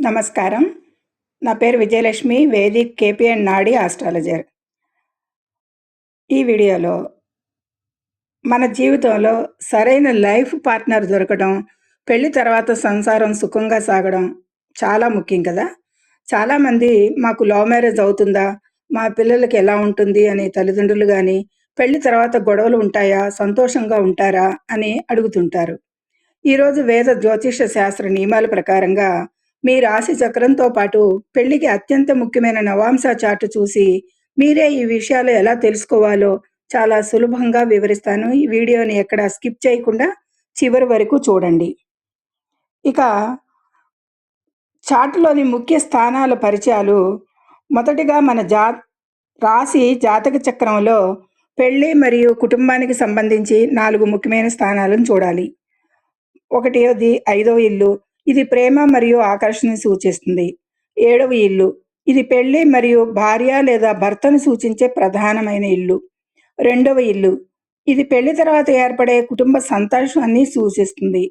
నమస్కారం. నా పేరు విజయలక్ష్మి. వేదిక్ కేపీఎన్ నాడి ఆస్ట్రాలజర్. ఈ వీడియోలో మన జీవితంలో సరైన లైఫ్ పార్ట్నర్ దొరకడం, పెళ్లి తర్వాత సంసారం సుఖంగా సాగడం చాలా ముఖ్యం కదా! చాలామంది మాకు లవ్ మ్యారేజ్ అవుతుందా? మా పిల్లలకి ఎలా ఉంటుంది అని తల్లిదండ్రులు గాని, పెళ్లి తర్వాత గొడవలు ఉంటాయా? సంతోషంగా ఉంటారా? అని అడుగుతుంటారు. ఈరోజు వేద జ్యోతిష శాస్త్ర నియమాల ప్రకారంగా మీ రాశి చక్రంతో పాటు పెళ్లికి అత్యంత ముఖ్యమైన నవాంశ చార్ట్ చూసి మీరే ఈ విషయాలు ఎలా తెలుసుకోవాలో చాలా సులభంగా వివరిస్తాను. ఈ వీడియోని ఎక్కడ స్కిప్ చేయకుండా చివరి వరకు చూడండి. ఇక చార్ట్లోని ముఖ్య స్థానాల పరిచయాలు. మొదటిగా మన రాశి జాతక చక్రంలో పెళ్లి మరియు కుటుంబానికి సంబంధించి 4 ముఖ్యమైన స్థానాలను చూడాలి. ఒకటిది 5వ ఇల్లు. ఇది ప్రేమ మరియు ఆకర్షణను సూచిస్తుంది. 7వ ఇల్లు. ఇది పెళ్లి మరియు భార్య లేదా భర్తను సూచించే ప్రధానమైన ఇల్లు. 2వ ఇల్లు. ఇది పెళ్లి తర్వాత ఏర్పడే కుటుంబ సంతోషాన్ని సూచిస్తుంది.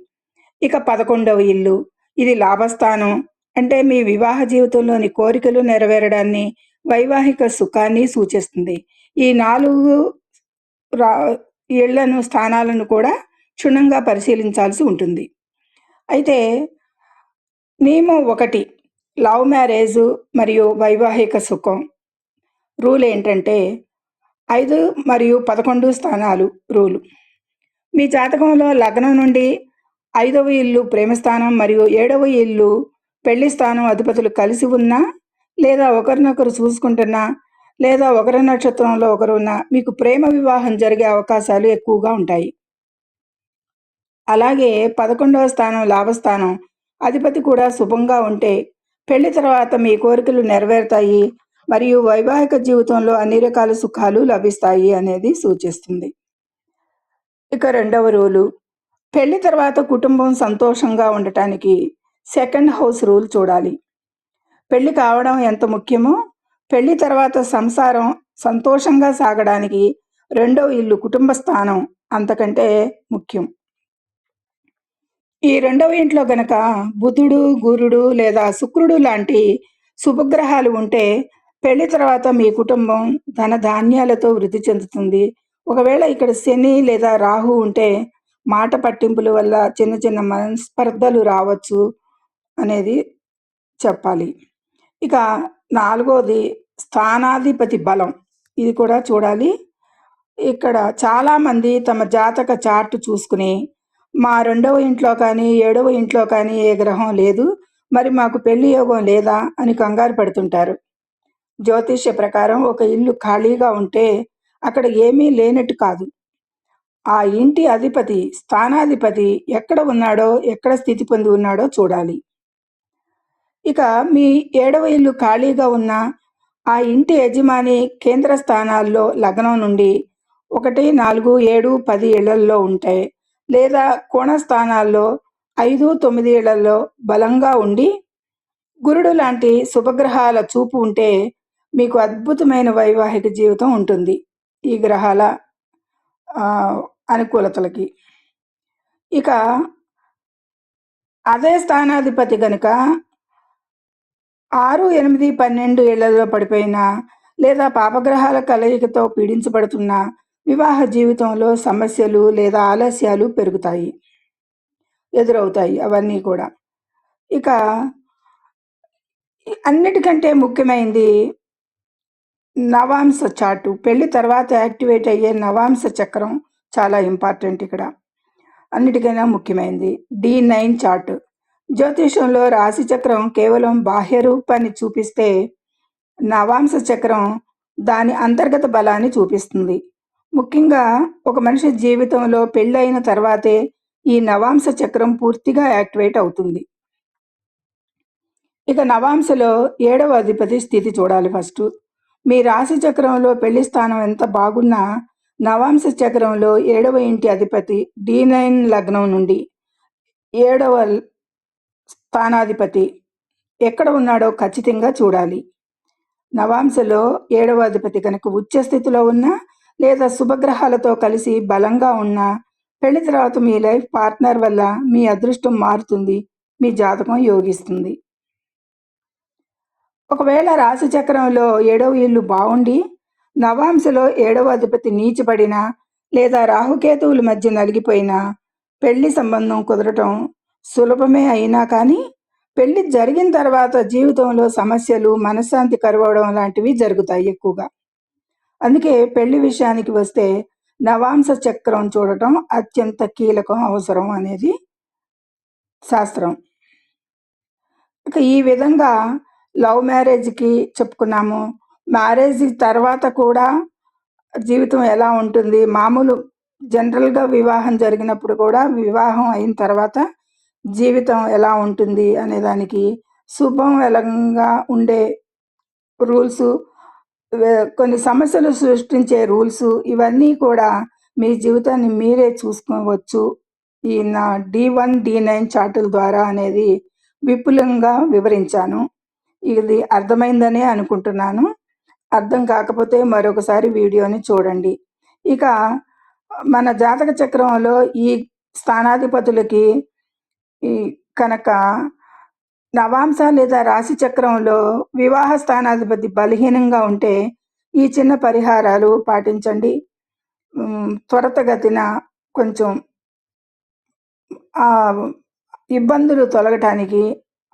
ఇక 11వ ఇల్లు. ఇది లాభస్థానం, అంటే మీ వివాహ జీవితంలోని కోరికలు నెరవేరడాన్ని, వైవాహిక సుఖాన్ని సూచిస్తుంది. ఈ 4 ఇళ్లను స్థానాలను కూడా క్షుణ్ణంగా పరిశీలించాల్సి ఉంటుంది. అయితే నియమం 1, లవ్ మ్యారేజ్ మరియు వైవాహిక సుఖం. రూల్ ఏంటంటే 5 మరియు 11 స్థానాలు రూలు. మీ జాతకంలో లగ్నం నుండి 5వ ఇల్లు ప్రేమస్థానం మరియు 7వ ఇల్లు పెళ్లి స్థానం అధిపతులు కలిసి ఉన్నా, లేదా ఒకరినొకరు చూసుకుంటున్నా, లేదా ఒకరి నక్షత్రంలో ఒకరు ఉన్నా మీకు ప్రేమ వివాహం జరిగే అవకాశాలు ఎక్కువగా ఉంటాయి. అలాగే 11వ స్థానం లాభస్థానం అధిపతి కూడా శుభంగా ఉంటే పెళ్లి తర్వాత మీ కోరికలు నెరవేరుతాయి మరియు వైవాహిక జీవితంలో అన్ని రకాల సుఖాలు లభిస్తాయి అనేది సూచిస్తుంది. ఇక 2వ రూలు, పెళ్లి తర్వాత కుటుంబం సంతోషంగా ఉండటానికి సెకండ్ హౌస్ రూల్ చూడాలి. పెళ్లి కావడం ఎంత ముఖ్యమో పెళ్లి తర్వాత సంసారం సంతోషంగా సాగడానికి 2వ ఇల్లు కుటుంబ స్థానం అంతకంటే ముఖ్యం. ఈ 2వ ఇంట్లో గనక బుధుడు, గురుడు లేదా శుక్రుడు లాంటి శుభగ్రహాలు ఉంటే పెళ్లి తర్వాత మీ కుటుంబం ధన ధాన్యాలతో వృద్ధి చెందుతుంది. ఒకవేళ ఇక్కడ శని లేదా రాహు ఉంటే మాట పట్టింపుల వల్ల చిన్న చిన్న మనస్పర్ధలు రావచ్చు అనేది చెప్పాలి. ఇక 4వది స్థానాధిపతి బలం. ఇది కూడా చూడాలి. ఇక్కడ చాలామంది తమ జాతక చార్ట్ చూసుకుని మా 2వ ఇంట్లో కానీ 7వ ఇంట్లో కానీ ఏ గ్రహం లేదు, మరి మాకు పెళ్లి యోగం లేదా అని కంగారు పడుతుంటారు. జ్యోతిష్య ప్రకారం ఒక ఇల్లు ఖాళీగా ఉంటే అక్కడ ఏమీ లేనట్టు కాదు. ఆ ఇంటి అధిపతి, స్థానాధిపతి ఎక్కడ ఉన్నాడో, ఎక్కడ స్థితి పొంది ఉన్నాడో చూడాలి. ఇక మీ 7వ ఇల్లు ఖాళీగా ఉన్న ఆ ఇంటి యజమాని కేంద్ర స్థానాల్లో లగ్నం నుండి 1, 4, 7, 10 ఇళ్లల్లో ఉంటే, లేదా కోణ స్థానాల్లో 5, 9 ఇళ్లలో బలంగా ఉండి గురుడు లాంటి శుభగ్రహాల చూపు ఉంటే మీకు అద్భుతమైన వైవాహిక జీవితం ఉంటుంది ఈ గ్రహాల అనుకూలతలకి. ఇక అదే స్థానాధిపతి గనుక 6, 8, 12 ఇళ్లలో పడిపోయినా, లేదా పాపగ్రహాల కలయికతో పీడించబడుతున్న వివాహ జీవితంలో సమస్యలు లేదా ఆలస్యాలు ఎదురవుతాయి అవన్నీ కూడా. ఇక అన్నిటికంటే ముఖ్యమైనది నవాంశ చార్టు. పెళ్లి తర్వాత యాక్టివేట్ అయ్యే నవాంశ చక్రం చాలా ఇంపార్టెంట్ ఇక్కడ. అన్నిటికైనా ముఖ్యమైనది D9 చార్టు. జ్యోతిషంలో రాశి చక్రం కేవలం బాహ్య రూపాన్ని చూపిస్తే, నవాంశ చక్రం దాని అంతర్గత బలాన్ని చూపిస్తుంది. ముఖ్యంగా ఒక మనిషి జీవితంలో పెళ్ళైన తర్వాతే ఈ నవాంశ చక్రం పూర్తిగా యాక్టివేట్ అవుతుంది. ఇక నవాంశలో 7వ అధిపతి స్థితి చూడాలి ఫస్ట్. మీ రాశి చక్రంలో పెళ్లి స్థానం ఎంత బాగున్నా నవాంశ చక్రంలో 7వ ఇంటి అధిపతి D9 లగ్నం నుండి 7వ స్థానాధిపతి ఎక్కడ ఉన్నాడో ఖచ్చితంగా చూడాలి. నవాంశలో 7వ అధిపతి కనుక ఉచ్చ స్థితిలో ఉన్నా, లేదా శుభగ్రహాలతో కలిసి బలంగా ఉన్నా పెళ్లి తర్వాత మీ లైఫ్ పార్ట్నర్ వల్ల మీ అదృష్టం మారుతుంది, మీ జాతకం యోగిస్తుంది. ఒకవేళ రాశి చక్రంలో 7వ ఇల్లు బావుండి, నవాంశలో 7వ అధిపతి నీచబడినా, లేదా రాహుకేతువుల మధ్య నలిగిపోయినా, పెళ్లి సంబంధం కుదరటం సులభమే అయినా కానీ, పెళ్లి జరిగిన తర్వాత జీవితంలో సమస్యలు, మనశ్శాంతి కరువవడం లాంటివి జరుగుతాయి ఎక్కువగా. అందుకే పెళ్లి విషయానికి వస్తే నవాంశ చక్రం చూడటం అత్యంత కీలకం, అవసరం అనేది శాస్త్రం. ఇక ఈ విధంగా లవ్ మ్యారేజ్‌కి చెప్పుకున్నాము. మ్యారేజ్ తర్వాత కూడా జీవితం ఎలా ఉంటుంది? మామూలు జనరల్‌గా వివాహం జరిగినప్పుడు కూడా, వివాహం అయిన తర్వాత జీవితం ఎలా ఉంటుంది అనే దానికి శుభంగా ఉండే రూల్సు, కొన్ని సమస్యలు సృష్టించే రూల్సు, ఇవన్నీ కూడా మీ జీవితాన్ని మీరే చూసుకోవచ్చు. ఈ నా D1, D9 చార్టుల ద్వారా అనేది విపులంగా వివరించాను. ఇది అర్థమైందనే అనుకుంటున్నాను. అర్థం కాకపోతే మరొకసారి వీడియోని చూడండి. ఇక మన జాతక చక్రంలో ఈ స్థానాధిపతులకి ఈ కనుక నవాంశ లేదా రాశి చక్రంలో వివాహ స్థానాధిపతి బలహీనంగా ఉంటే ఈ చిన్న పరిహారాలు పాటించండి. త్వరితగతిన కొంచెం ఇబ్బందులు తొలగటానికి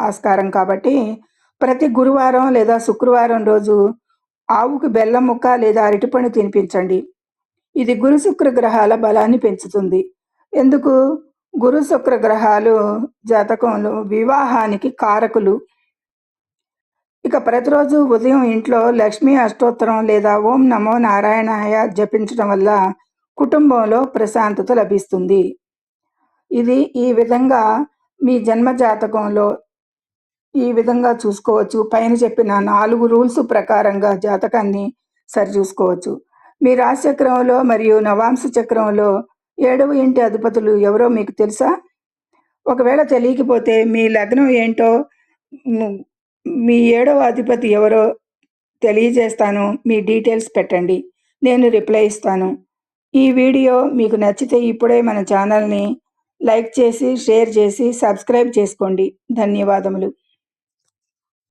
ఆస్కారం కాబట్టి, ప్రతి గురువారం లేదా శుక్రవారం రోజు ఆవుకు బెల్లం ముక్క లేదా అరటిపండు తినిపించండి. ఇది గురు శుక్ర గ్రహాల బలాన్ని పెంచుతుంది. ఎందుకు? గురు శుక్ర గ్రహాలు జాతకంలో వివాహానికి కారకులు. ఇక ప్రతిరోజు ఉదయం ఇంట్లో లక్ష్మీ అష్టోత్తరం లేదా ఓం నమో నారాయణాయ జపించడం వల్ల కుటుంబంలో ప్రశాంతత లభిస్తుంది. ఇది ఈ విధంగా మీ జన్మ జాతకంలో ఈ విధంగా చూసుకోవచ్చు. పైన చెప్పిన 4 రూల్స్ ప్రకారంగా జాతకాన్ని సరిచూసుకోవచ్చు. మీ రాశి చక్రంలో మరియు నవాంశ చక్రంలో 7వ ఇంటి అధిపతులు ఎవరో మీకు తెలుసా? ఒకవేళ తెలియకపోతే మీ లగ్నం ఏంటో, మీ 7వ అధిపతి ఎవరో తెలియజేస్తాను. మీ డీటెయిల్స్ పెట్టండి, నేను రిప్లై ఇస్తాను. ఈ వీడియో మీకు నచ్చితే ఇప్పుడే మన ఛానల్ని లైక్ చేసి, షేర్ చేసి, సబ్స్క్రైబ్ చేసుకోండి. ధన్యవాదములు.